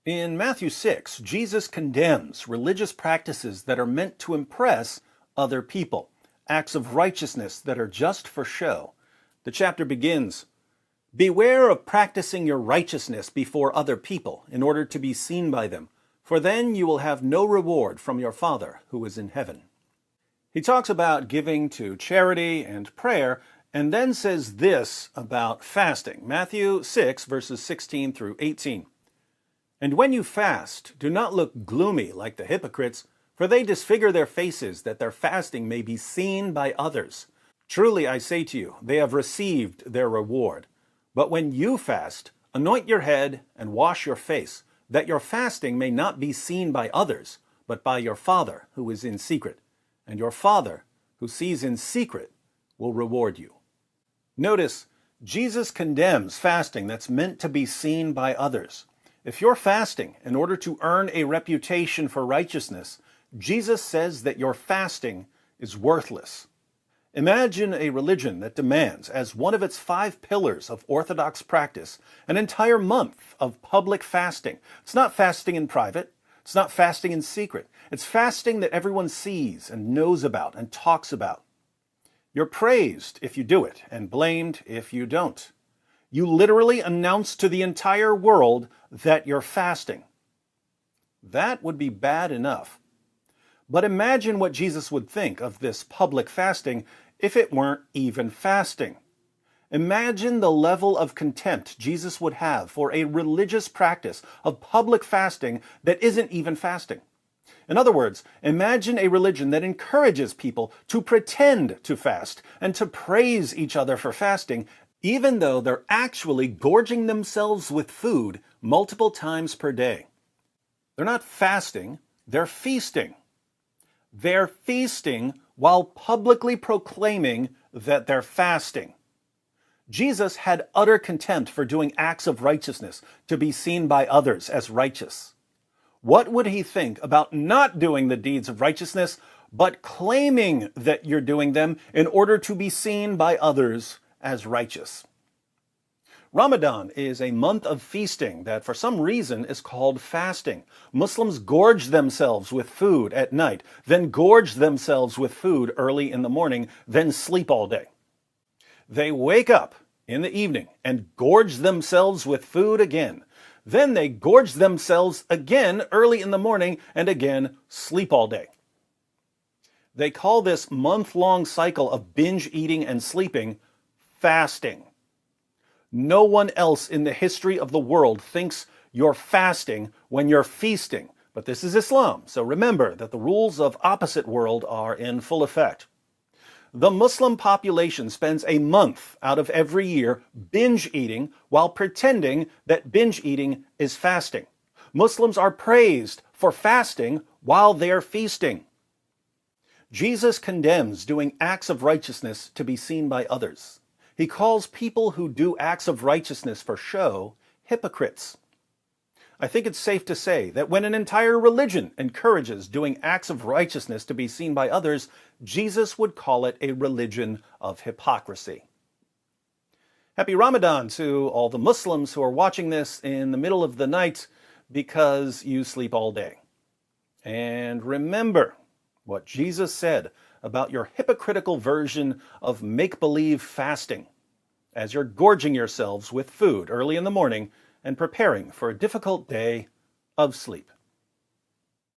In Matthew 6, Jesus condemns religious practices that are meant to impress other people, acts of righteousness that are just for show. The chapter begins, "Beware of practicing your righteousness before other people in order to be seen by them, for then you will have no reward from your Father who is in heaven." He talks about giving to charity and prayer, and then says this about fasting. Matthew 6, verses 16 through 18. "And when you fast, do not look gloomy like the hypocrites, for they disfigure their faces, that their fasting may be seen by others. Truly I say to you, they have received their reward. But when you fast, anoint your head and wash your face, that your fasting may not be seen by others, but by your Father who is in secret. And your Father, who sees in secret, will reward you." Notice, Jesus condemns fasting that's meant to be seen by others. If you're fasting in order to earn a reputation for righteousness, Jesus says that your fasting is worthless. Imagine a religion that demands, as one of its 5 pillars of orthodox practice, an entire month of public fasting. It's not fasting in private. It's not fasting in secret. It's fasting that everyone sees and knows about and talks about. You're praised if you do it and blamed if you don't. You literally announce to the entire world that you're fasting. That would be bad enough. But imagine what Jesus would think of this public fasting if it weren't even fasting. Imagine the level of contempt Jesus would have for a religious practice of public fasting that isn't even fasting. In other words, imagine a religion that encourages people to pretend to fast and to praise each other for fasting, even though they're actually gorging themselves with food multiple times per day. They're not fasting, they're feasting. They're feasting while publicly proclaiming that they're fasting. Jesus had utter contempt for doing acts of righteousness to be seen by others as righteous. What would he think about not doing the deeds of righteousness, but claiming that you're doing them in order to be seen by others as righteous? Ramadan is a month of feasting that for some reason is called fasting. Muslims gorge themselves with food at night, then gorge themselves with food early in the morning, then sleep all day. They wake up in the evening and gorge themselves with food again. Then they gorge themselves again early in the morning and again sleep all day. They call this month-long cycle of binge eating and sleeping fasting. No one else in the history of the world thinks you're fasting when you're feasting. But this is Islam, so remember that the rules of opposite world are in full effect. The Muslim population spends a month out of every year binge eating while pretending that binge eating is fasting. Muslims are praised for fasting while they're feasting. Jesus condemns doing acts of righteousness to be seen by others. He calls people who do acts of righteousness for show hypocrites. I think it's safe to say that when an entire religion encourages doing acts of righteousness to be seen by others, Jesus would call it a religion of hypocrisy. Happy Ramadan to all the Muslims who are watching this in the middle of the night because you sleep all day. And remember what Jesus said about your hypocritical version of make-believe fasting as you're gorging yourselves with food early in the morning and preparing for a difficult day of sleep.